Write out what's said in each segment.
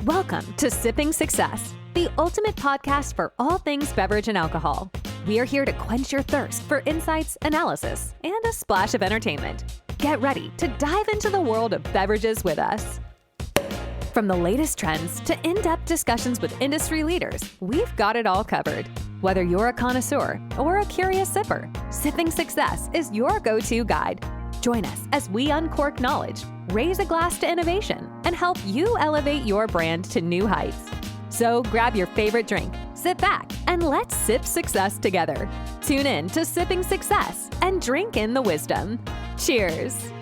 Welcome to Sipping Success, the ultimate podcast for all things beverage and alcohol. We are here to quench your thirst for insights, analysis, and a splash of entertainment. Get ready to dive into the world of beverages with us. From the latest trends to in-depth discussions with industry leaders, we've got it all covered. Whether you're a connoisseur or a curious sipper, Sipping Success is your go-to guide. Join us as we uncork knowledge, raise a glass to innovation, and help you elevate your brand to new heights. So grab your favorite drink, sit back, and let's sip success together. Tune in to Sipping Success and drink in the wisdom. Cheers.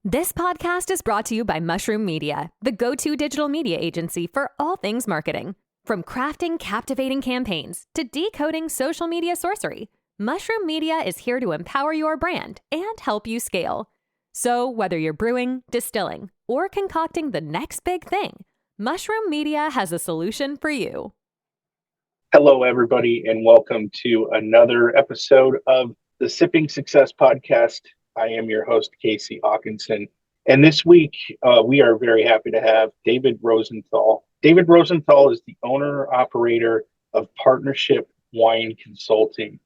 This podcast is brought to you by Mushroom Media, the go-to digital media agency for all things marketing. From crafting captivating campaigns to decoding social media sorcery, Mushroom Media is here to empower your brand and help you scale. So whether you're brewing, distilling, or concocting the next big thing, Mushroom Media has a solution for you. Hello, everybody, and welcome to another episode of the Sipping Success Podcast. I am your host, Casey Haakinson. And this week, we are very happy to have David Rosenthal. David Rosenthal is the owner-operator of Partnership Wine Consulting.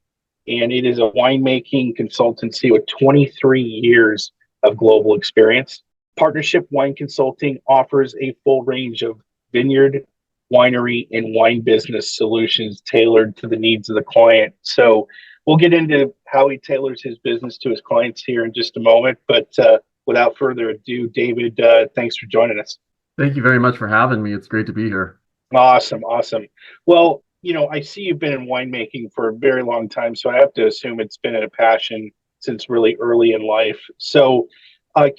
And it is a winemaking consultancy with 23 years of global experience. Partnership Wine Consulting offers a full range of vineyard, winery, and wine business solutions tailored to the needs of the client. So we'll get into how he tailors his business to his clients here in just a moment. But without further ado, David, thanks for joining us. Thank you very much for having me. It's great to be here. Awesome. Well, I see you've been in winemaking for a very long time, so I have to assume it's been a passion since really early in life. So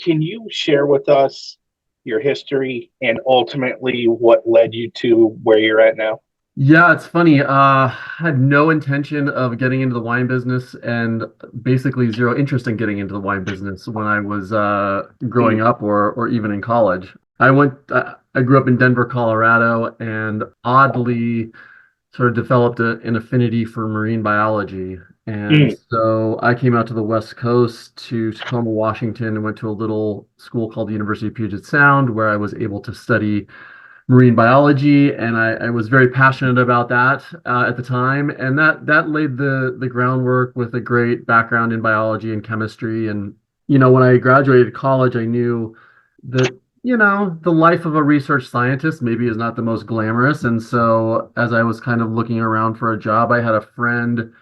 can you share with us your history and ultimately what led you to where you're at now? Yeah, it's funny. I had no intention of getting into the wine business and basically zero interest in getting into the wine business when I was growing up or even in college. I grew up in Denver, Colorado, and oddly sort of developed an affinity for marine biology. And so I came out to the West Coast to Tacoma, Washington, and went to a little school called the University of Puget Sound, where I was able to study marine biology, and I was very passionate about that at the time, and that laid the groundwork with a great background in biology and chemistry. And when I graduated college, I knew that the life of a research scientist maybe is not the most glamorous. And so as I was kind of looking around for a job, I had a friend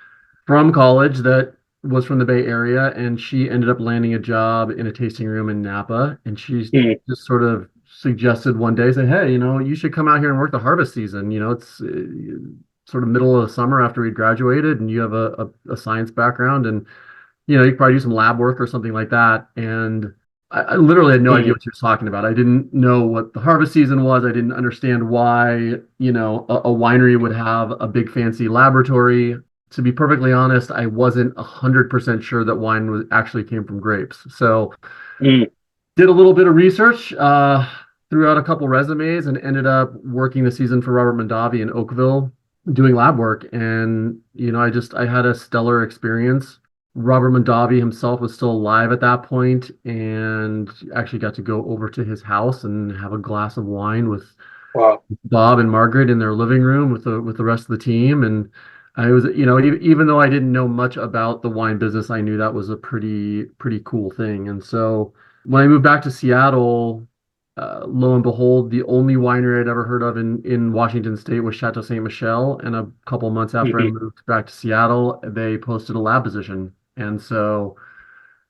from college that was from the Bay Area, and she ended up landing a job in a tasting room in Napa, and she just sort of suggested one day, said, hey, you should come out here and work the harvest season. It's sort of middle of the summer after we graduated, and you have a science background, and you could probably do some lab work or something like that. And I literally had no idea what she was talking about. I didn't know what the harvest season was. I didn't understand why a winery would have a big fancy laboratory. To be perfectly honest, I wasn't 100% sure that wine actually came from grapes. So did a little bit of research, threw out a couple resumes, and ended up working the season for Robert Mondavi in Oakville doing lab work. And, I had a stellar experience. Robert Mondavi himself was still alive at that point, and actually got to go over to his house and have a glass of wine with Bob and Margaret in their living room with the rest of the team. And I was, even though I didn't know much about the wine business, I knew that was a pretty cool thing. And so when I moved back to Seattle, lo and behold, the only winery I'd ever heard of in Washington State was Chateau Ste. Michelle. And a couple months after I moved back to Seattle, they posted a lab position. And so,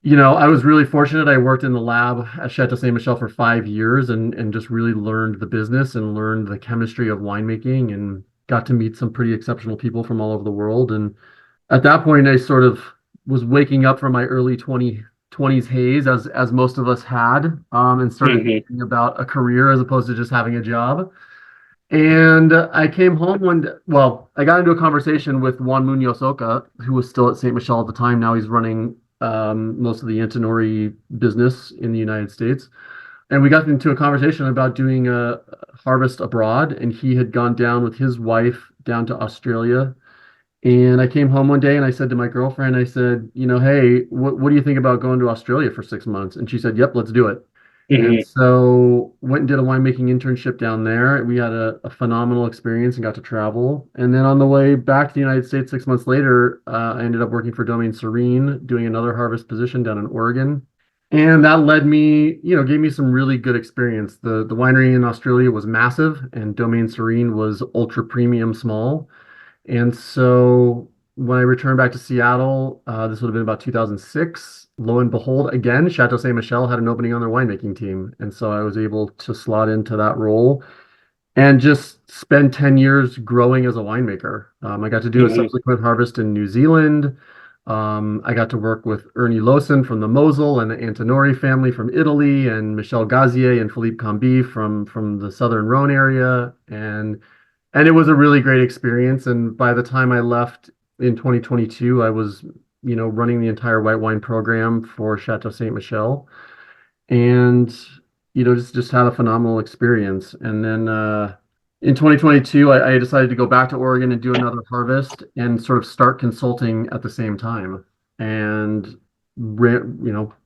I was really fortunate. I worked in the lab at Chateau Ste. Michelle for 5 years and just really learned the business and learned the chemistry of winemaking and got to meet some pretty exceptional people from all over the world. And at that point, I sort of was waking up from my early 20s haze, as most of us had, and started thinking about a career as opposed to just having a job. And I came home I got into a conversation with Juan Munoz Oca, who was still at Ste. Michelle at the time. Now he's running most of the Antinori business in the United States. And we got into a conversation about doing a harvest abroad, and he had gone down with his wife down to Australia And I came home one day and I said to my girlfriend, I said, hey, what do you think about going to Australia for 6 months? And she said, yep, let's do it. And Hmm. so went and did a winemaking internship down there. We had a phenomenal experience and got to travel. And then on the way back to the United States 6 months later, I ended up working for Domaine Serene, doing another harvest position down in Oregon. And that led me, gave me some really good experience. The winery in Australia was massive, and Domaine Serene was ultra premium small. And so when I returned back to Seattle, this would have been about 2006. Lo and behold, again, Chateau Ste. Michelle had an opening on their winemaking team. And so I was able to slot into that role and just spend 10 years growing as a winemaker. I got to do a Hmm. subsequent harvest in New Zealand. I got to work with Ernie Lawson from the Mosel and the Antinori family from Italy, and Michel Gazier and Philippe Cambi from the Southern Rhone area. And it was a really great experience. And by the time I left in 2022, I was, running the entire white wine program for Chateau Ste. Michelle, and just had a phenomenal experience. And then in 2022, I decided to go back to Oregon and do another harvest and sort of start consulting at the same time. And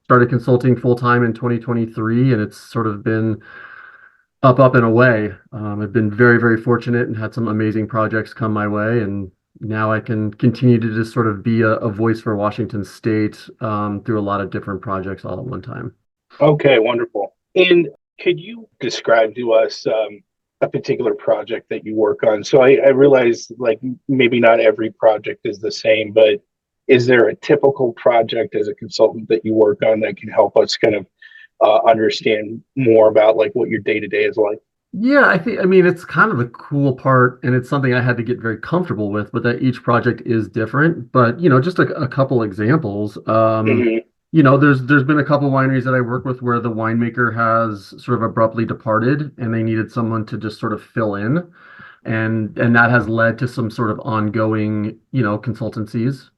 started consulting full time in 2023, and it's sort of been up and away. I've been very, very fortunate and had some amazing projects come my way, and now I can continue to just sort of be a voice for Washington State through a lot of different projects all at one time. Okay, wonderful. And could you describe to us a particular project that you work on? So I realize like maybe not every project is the same, but is there a typical project as a consultant that you work on that can help us kind of understand more about like what your day to day is like? Yeah, I mean, it's kind of the cool part, and it's something I had to get very comfortable with, but that each project is different. But, just a couple examples. Hmm. There's been a couple wineries that I work with where the winemaker has sort of abruptly departed and they needed someone to just sort of fill in. And that has led to some sort of ongoing, consultancies.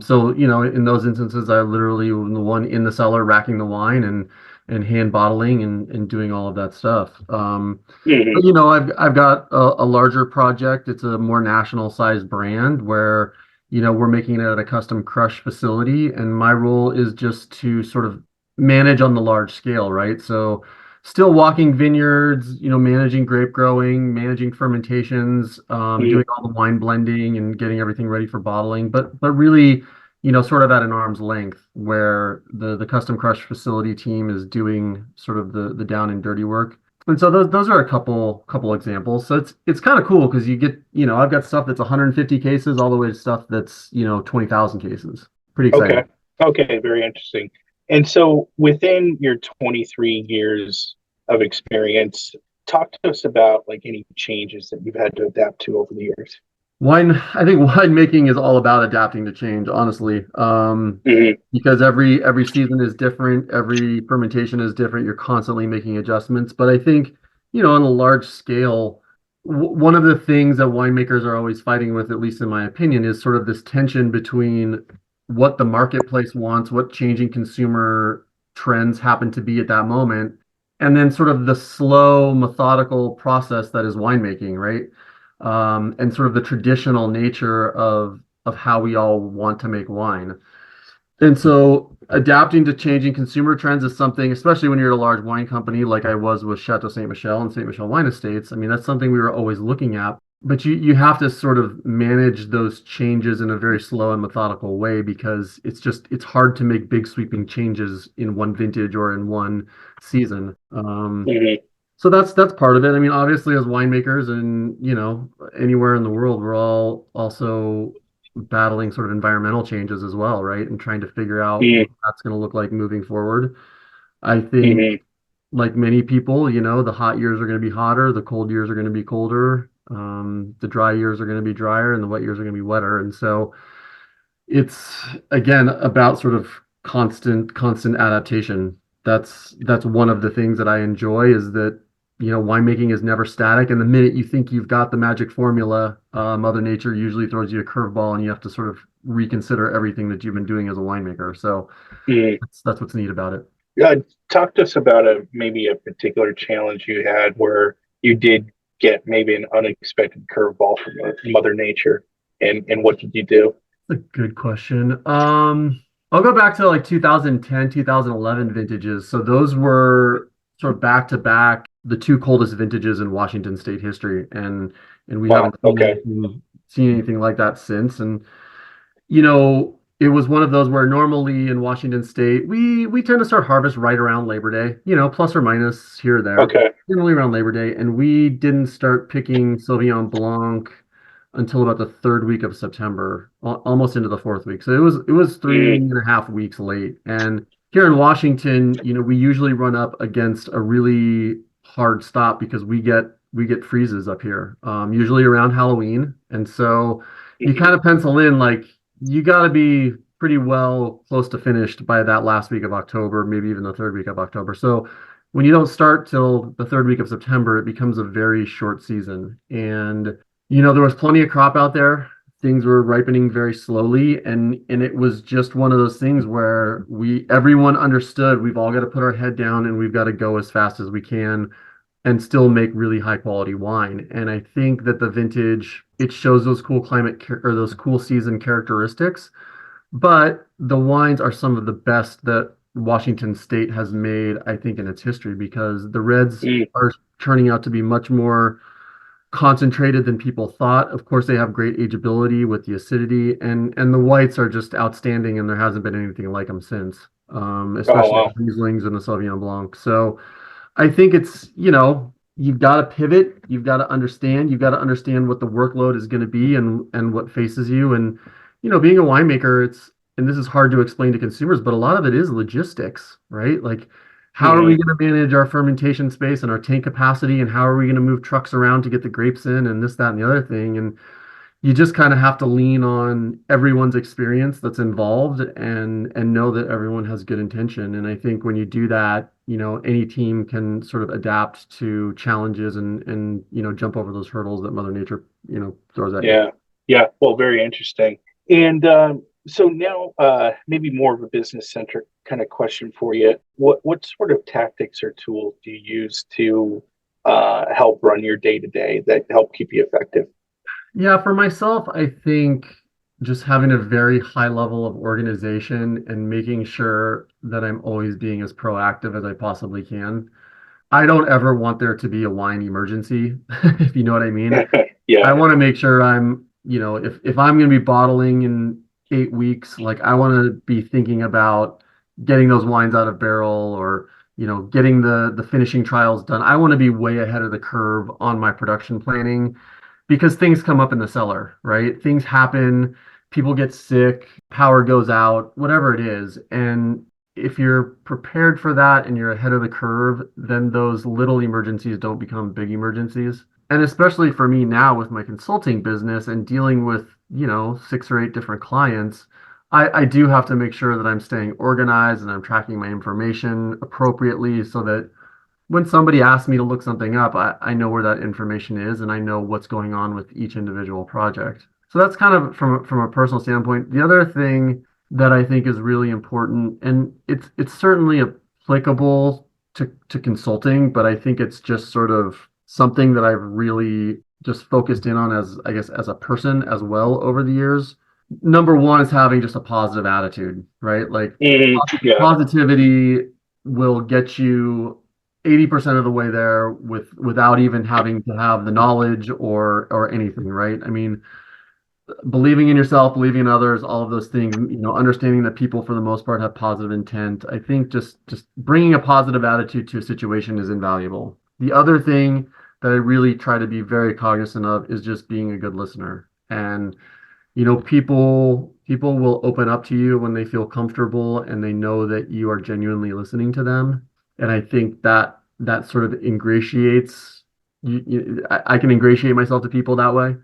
So, in those instances, I literally was the one in the cellar racking the wine and hand bottling and doing all of that stuff. Hmm. But I've got a larger project. It's a more national sized brand where, we're making it at a custom crush facility, and my role is just to sort of manage on the large scale, right? So still walking vineyards, managing grape growing, managing fermentations, Hmm. doing all the wine blending and getting everything ready for bottling, but really, sort of at an arm's length where the custom crush facility team is doing sort of the down and dirty work. And so those are a couple examples. So it's kind of cool because you get, I've got stuff that's 150 cases all the way to stuff that's, 20,000 cases. Pretty Okay. exciting. Okay. Very interesting. And so within your 23 years of experience, talk to us about like any changes that you've had to adapt to over the years. I think winemaking is all about adapting to change, honestly. Hmm. Because every season is different, every fermentation is different. You're constantly making adjustments. But I think, on a large scale, one of the things that winemakers are always fighting with, at least in my opinion, is sort of this tension between what the marketplace wants, what changing consumer trends happen to be at that moment, and then sort of the slow, methodical process that is winemaking, right? And sort of the traditional nature of how we all want to make wine. And so adapting to changing consumer trends is something, especially when you're at a large wine company like I was with Chateau Ste. Michelle and Ste. Michelle Wine Estates. I mean, that's something we were always looking at. But you have to sort of manage those changes in a very slow and methodical way because it's hard to make big sweeping changes in one vintage or in one season. Hmm. So that's part of it. I mean, obviously, as winemakers and anywhere in the world, we're all also battling sort of environmental changes as well, right? And trying to figure out what that's going to look like moving forward. I think, Hmm. like many people, the hot years are going to be hotter, the cold years are going to be colder, the dry years are going to be drier, and the wet years are going to be wetter. And so it's again about sort of constant adaptation. That's one of the things that I enjoy is that winemaking is never static, and the minute you think you've got the magic formula, Mother Nature usually throws you a curveball and you have to sort of reconsider everything that you've been doing as a winemaker. So Hmm. that's what's neat about it. Uh, Talk to us about a maybe a particular challenge you had where you did get maybe an unexpected curveball from Mother Nature. and what did you do? That's a good question. I'll go back to like 2010, 2011 vintages. So those were sort of back to back the two coldest vintages in Washington state history, and we Wow. haven't Okay. seen anything like that since. And it was one of those where normally in Washington State, we tend to start harvest right around Labor Day, plus or minus here or there, but Okay. generally around Labor Day. And we didn't start picking Sauvignon Blanc until about the third week of September, almost into the fourth week. So it was three Mm, and a half weeks late. And here in Washington, we usually run up against a really hard stop because we get freezes up here, usually around Halloween. And so you mhm. kind of pencil in like you got to be pretty well close to finished by that last week of October, maybe even the third week of October. So when you don't start till the third week of September, it becomes a very short season. And there was plenty of crop out there. Things were ripening very slowly, and it was just one of those things where everyone understood we've all got to put our head down and we've got to go as fast as we can and still make really high quality wine. And I think that the vintage, it shows those cool or those cool season characteristics, but the wines are some of the best that Washington State has made, I think, in its history, because the reds Mm, are turning out to be much more concentrated than people thought. Of course, they have great ageability with the acidity, and the whites are just outstanding, and there hasn't been anything like them since, oh especially the wow. Rieslings and the Sauvignon Blanc. So I think it's, you've got to pivot, you've got to understand what the workload is going to be and what faces you. And, being a winemaker, and this is hard to explain to consumers, but a lot of it is logistics, right? Like, how are we Hmm. going to manage our fermentation space and our tank capacity? And how are we going to move trucks around to get the grapes in and this, that, and the other thing? And you just kind of have to lean on everyone's experience that's involved and know that everyone has good intention. And I think when you do that, any team can sort of adapt to challenges and jump over those hurdles that Mother Nature, throws at you. Yeah. Yeah. Well, very interesting. And so now, maybe more of a business centric kind of question for you. What sort of tactics or tools do you use to help run your day to day that help keep you effective? Yeah, for myself, I think just having a very high level of organization and making sure that I'm always being as proactive as I possibly can. I don't ever want there to be a wine emergency, if you know what I mean. I Yeah. want to make sure if I'm going to be bottling in 8 weeks, like I want to be thinking about getting those wines out of barrel or, getting the finishing trials done. I want to be way ahead of the curve on my production planning because things come up in the cellar, right? Things happen, people get sick, power goes out, whatever it is. And if you're prepared for that and you're ahead of the curve, then those little emergencies don't become big emergencies. And especially for me now with my consulting business and dealing with, 6 or 8 different clients, I do have to make sure that I'm staying organized and I'm tracking my information appropriately so that when somebody asks me to look something up, I know where that information is and I know what's going on with each individual project. So that's kind of from a personal standpoint. The other thing that I think is really important, and it's certainly applicable to consulting, but I think it's just sort of something that I've really just focused in on as I guess as a person as well over the years. Number one is having just a positive attitude, right? Like Mhm. Yeah. positivity will get you 80% of the way there without even having to have the knowledge or anything, right? I mean, believing in yourself, believing in others, all of those things, understanding that people for the most part have positive intent. I think just bringing a positive attitude to a situation is invaluable. The other thing that I really try to be very cognizant of is just being a good listener. And people will open up to you when they feel comfortable and they know that you are genuinely listening to them. And I think that sort of ingratiates I can ingratiate myself to people that way.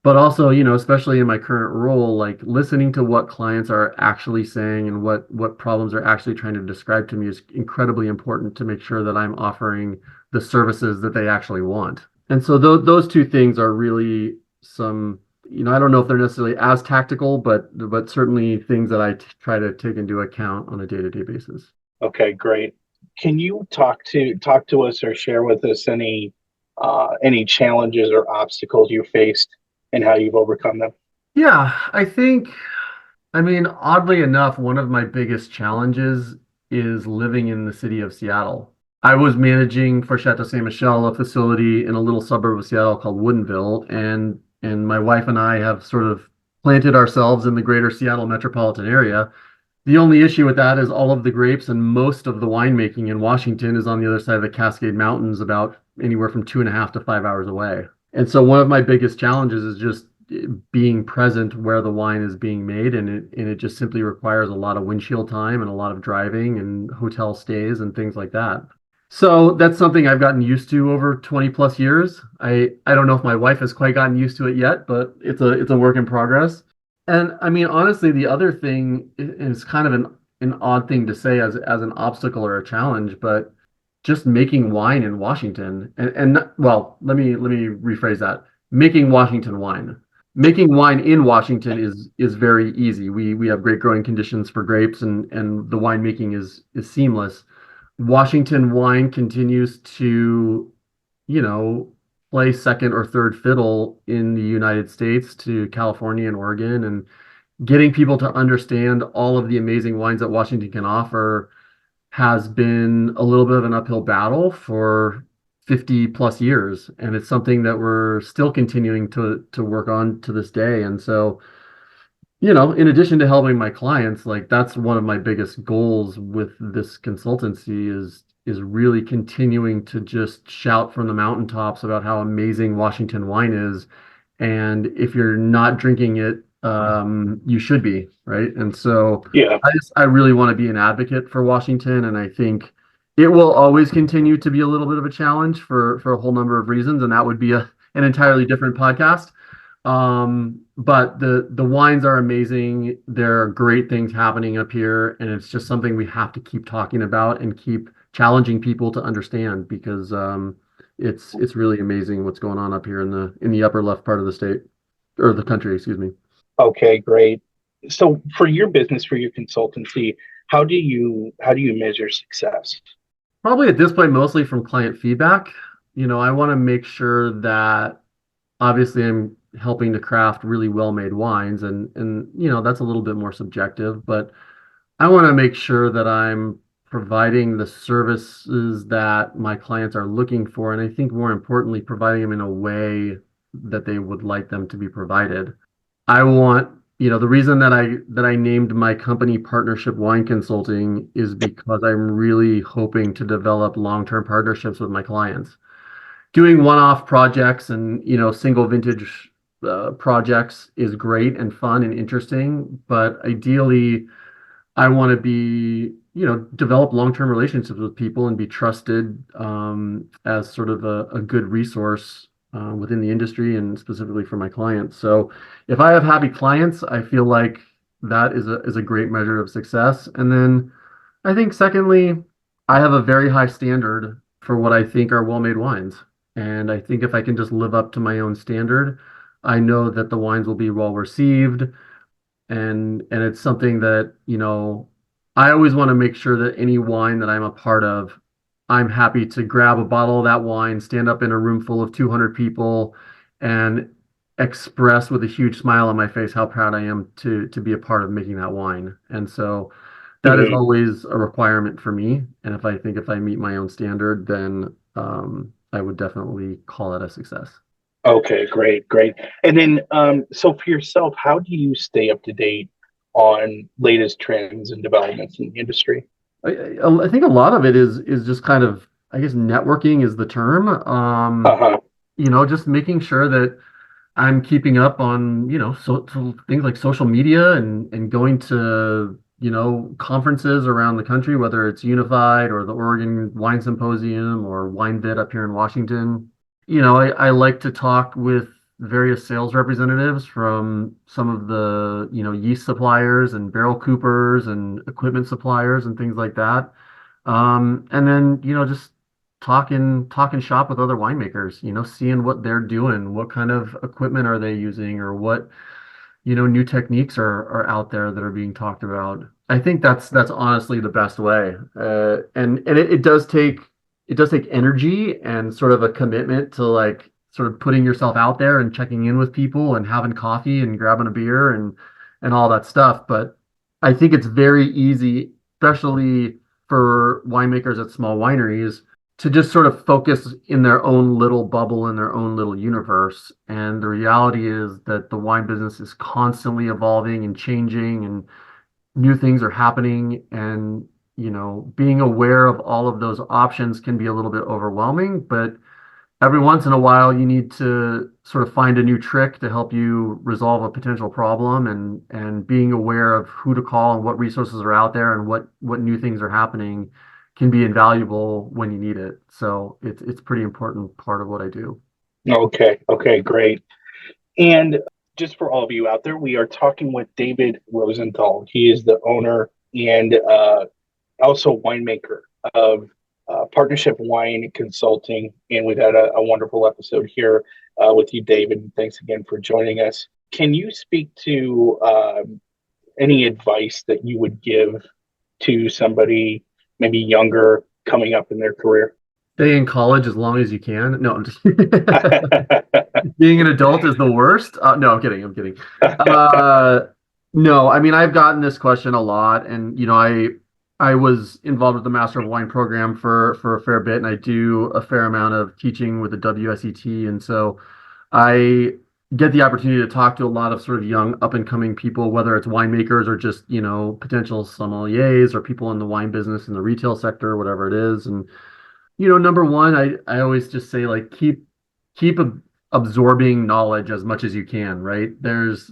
But also, especially in my current role, like listening to what clients are actually saying and what problems they're actually trying to describe to me is incredibly important to make sure that I'm offering the services that they actually want. And so those two things are really some, I don't know if they're necessarily as tactical, but certainly things that try to take into account on a day-to-day basis. Okay, great. Can you talk to us or share with us any challenges or obstacles you faced and how you've overcome them? Yeah, I mean, oddly enough, one of my biggest challenges is living in the city of Seattle. I was managing for Chateau Ste. Michelle, a facility in a little suburb of Seattle called Woodinville, and my wife and I have sort of planted ourselves in the greater Seattle metropolitan area. The only issue with that is all of the grapes and most of the winemaking in Washington is on the other side of the Cascade Mountains, about anywhere from 2.5 to 5 hours away. And so one of my biggest challenges is just being present where the wine is being made, and it just simply requires a lot of windshield time and a lot of driving and hotel stays and things like that. So that's something I've gotten used to over 20 plus years. I don't know if my wife has quite gotten used to it yet, but it's a work in progress. And I mean, honestly, the other thing is kind of an odd thing to say as an obstacle or a challenge, but just making wine in Washington well, let me rephrase that. Making Washington wine. Making wine in Washington is very easy. We have great growing conditions for grapes and the winemaking is seamless. Washington wine continues to, you know, play second or third fiddle in the United States to California and Oregon, and getting people to understand all of the amazing wines that Washington can offer has been a little bit of an uphill battle for 50 plus years. And it's something that we're still continuing to work on to this day. And so, in addition to helping my clients, like that's one of my biggest goals with this consultancy is really continuing to just shout from the mountaintops about how amazing Washington wine is. And if you're not drinking it, you should be, right? And so Yeah. I really want to be an advocate for Washington, and I think it will always continue to be a little bit of a challenge for a whole number of reasons, and that would be an entirely different podcast. But the wines are amazing. There are great things happening up here, and it's just something we have to keep talking about and keep challenging people to understand because it's really amazing what's going on up here in the upper left part of the state or the country, excuse me. Okay, great. So for your business, for your consultancy, how do you measure success? Probably at this point, mostly from client feedback. I want to make sure that obviously I'm helping to craft really well-made wines and that's a little bit more subjective, but I want to make sure that I'm providing the services that my clients are looking for, and I think more importantly, providing them in a way that they would like them to be provided. I want, the reason that I named my company Partnership Wine Consulting is because I'm really hoping to develop long-term partnerships with my clients. Doing one-off projects and, single vintage projects is great and fun and interesting, but ideally I want to be, develop long-term relationships with people and be trusted as sort of a good resource within the industry and specifically for my clients. So if I have happy clients, I feel like that is a great measure of success. And then I think secondly, I have a very high standard for what I think are well-made wines. And I think if I can just live up to my own standard, I know that the wines will be well received, and it's something that I always want to make sure that any wine that I'm a part of, I'm happy to grab a bottle of that wine, stand up in a room full of 200 people, and express with a huge smile on my face how proud I am to be a part of making that wine. And so that is Mhm. always a requirement for me. And if I meet my own standard, then I would definitely call it a success. Okay, great, great. And then, so for yourself, how do you stay up to date on latest trends and developments in the industry? I think a lot of it is just kind of, I guess, networking is the term. Uh-huh. Just making sure that I'm keeping up on, so things like social media and going to, conferences around the country, whether it's Unified or the Oregon Wine Symposium or WineVid up here in Washington. I like to talk with various sales representatives from some of the, yeast suppliers and barrel coopers and equipment suppliers and things like that. And then, just talking shop with other winemakers, seeing what they're doing, what kind of equipment are they using, or what, new techniques are out there that are being talked about. I think that's honestly the best way. And it does take energy and sort of a commitment to like sort of putting yourself out there and checking in with people and having coffee and grabbing a beer and all that stuff. But I think it's very easy, especially for winemakers at small wineries, to just sort of focus in their own little bubble, in their own little universe. And the reality is that the wine business is constantly evolving and changing, and new things are happening. And, being aware of all of those options can be a little bit overwhelming, but every once in a while you need to sort of find a new trick to help you resolve a potential problem, and being aware of who to call and what resources are out there and what new things are happening can be invaluable when you need it. So it's pretty important part of what I do. Okay, great. And just for all of you out there, we are talking with David Rosenthal. He is the owner and also winemaker of Partnership Wine Consulting. And we've had a wonderful episode here with you, David. Thanks again for joining us. Can you speak to any advice that you would give to somebody maybe younger coming up in their career? Stay in college as long as you can. No, I'm just being an adult is the worst. No, I'm kidding. No, I mean, I've gotten this question a lot, and I was involved with the Master of Wine program for a fair bit, and I do a fair amount of teaching with the WSET, and so I get the opportunity to talk to a lot of sort of young up and coming people, whether it's winemakers or just potential sommeliers or people in the wine business in the retail sector, whatever it is. And number one, I always just say, like, keep absorbing knowledge as much as you can, right? There's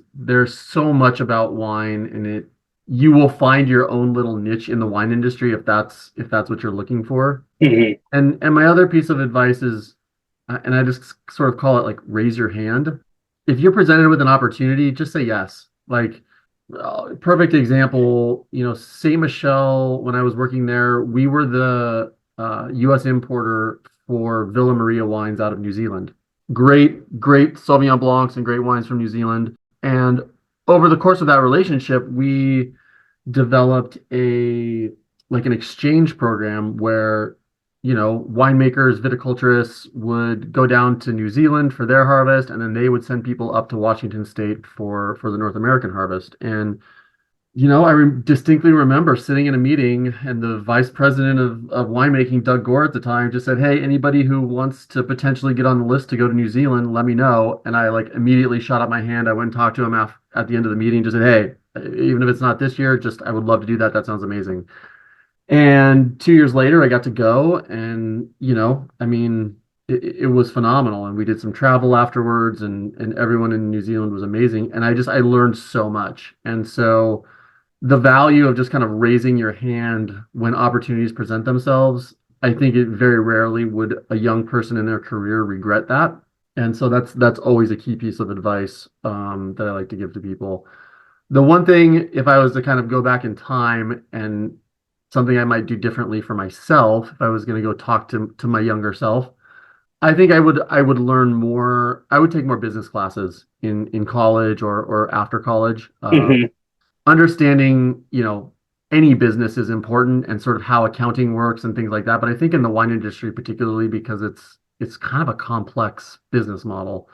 so much about wine, and you will find your own little niche in the wine industry if that's what you're looking for. Mm-hmm. And my other piece of advice is, and I just sort of call it like raise your hand. If you're presented with an opportunity, just say yes. Like, perfect example, Saint Michel, when I was working there, we were the U.S. importer for Villa Maria wines out of New Zealand. Great Sauvignon Blancs and great wines from New Zealand. And over the course of that relationship, we developed an exchange program where, winemakers, viticulturists would go down to New Zealand for their harvest, and then they would send people up to Washington State for the North American harvest. And I distinctly remember sitting in a meeting, and the vice president of winemaking, Doug Gore at the time, just said, "Hey, anybody who wants to potentially get on the list to go to New Zealand, let me know." And I immediately shot up my hand. I went and talked to him at the end of the meeting, just said, "Hey, even if it's not this year, I would love to do that. That sounds amazing." And 2 years later, I got to go, and it was phenomenal. And we did some travel afterwards, and everyone in New Zealand was amazing. And I learned so much. And so the value of just kind of raising your hand when opportunities present themselves, I think it very rarely would a young person in their career regret that. And so that's always a key piece of advice that I like to give to people. The one thing, if I was to kind of go back in time, and something I might do differently for myself, if I was going to go talk to my younger self, I think I would learn more. I would take more business classes in college or after college. Mm-hmm. Understanding, any business is important, and sort of how accounting works and things like that. But I think in the wine industry, particularly because it's kind of a complex business model.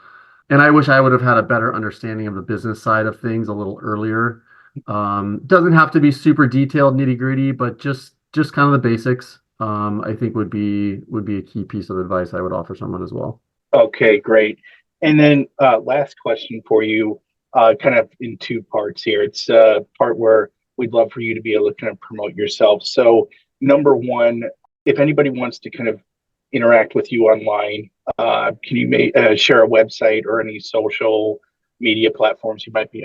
And I wish I would have had a better understanding of the business side of things a little earlier. Doesn't have to be super detailed, nitty gritty, but just kind of the basics, I think would be a key piece of advice I would offer someone as well. Okay, great. And then last question for you, kind of in two parts here. It's a part where we'd love for you to be able to kind of promote yourself. So number one, if anybody wants to kind of interact with you online, can you share a website or any social media platforms you might be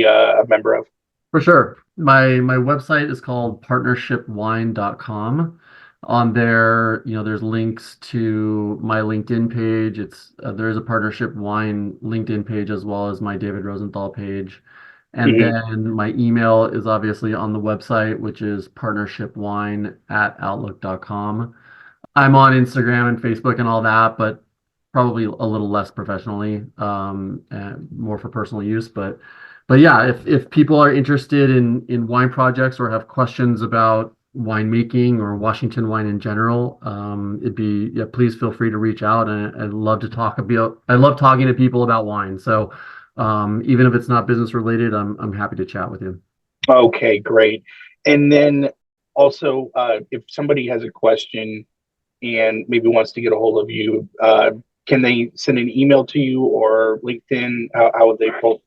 a member of? For sure. My website is called partnershipwine.com. On there, there's links to my LinkedIn page. There is a Partnership Wine LinkedIn page, as well as my David Rosenthal page. And then my email is obviously on the website, which is partnershipwine@outlook.com. I'm on Instagram and Facebook and all that, but probably a little less professionally, and more for personal use. But yeah, if people are interested in wine projects or have questions about winemaking or Washington wine in general, please feel free to reach out. And I'd love to talk about. I love talking to people about wine. So even if it's not business related, I'm happy to chat with you. Okay, great. And then also, if somebody has a question and maybe wants to get a hold of you, can they send an email to you or LinkedIn? How would they both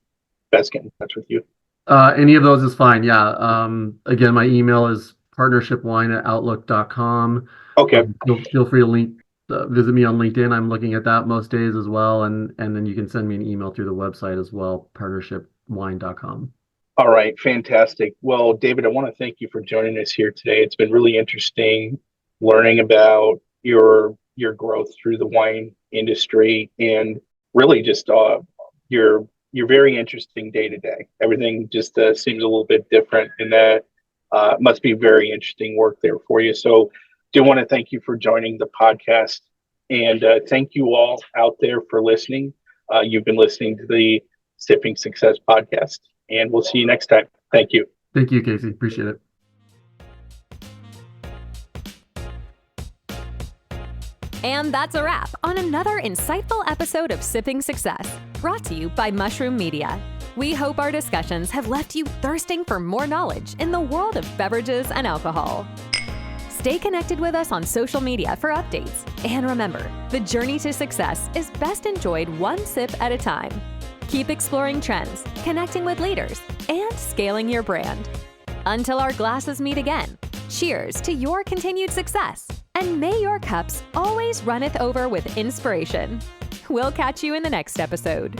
best get in touch with you? Any of those is fine. Yeah. Again, my email is partnershipwine@outlook.com. Okay. Feel free to visit me on LinkedIn. I'm looking at that most days as well. And then you can send me an email through the website as well, partnershipwine.com. All right, fantastic. Well, David, I want to thank you for joining us here today. It's been really interesting learning about your growth through the wine industry and really just your very interesting day to day. Everything just seems a little bit different, and that must be very interesting work there for you. So, do want to thank you for joining the podcast, and thank you all out there for listening. You've been listening to the Sipping Success podcast. And we'll see you next time. Thank you. Thank you, Casey. Appreciate it. And that's a wrap on another insightful episode of Sipping Success, brought to you by Mushroom Media. We hope our discussions have left you thirsting for more knowledge in the world of beverages and alcohol. Stay connected with us on social media for updates. And remember, the journey to success is best enjoyed one sip at a time. Keep exploring trends, connecting with leaders, and scaling your brand. Until our glasses meet again, cheers to your continued success, and may your cups always runneth over with inspiration. We'll catch you in the next episode.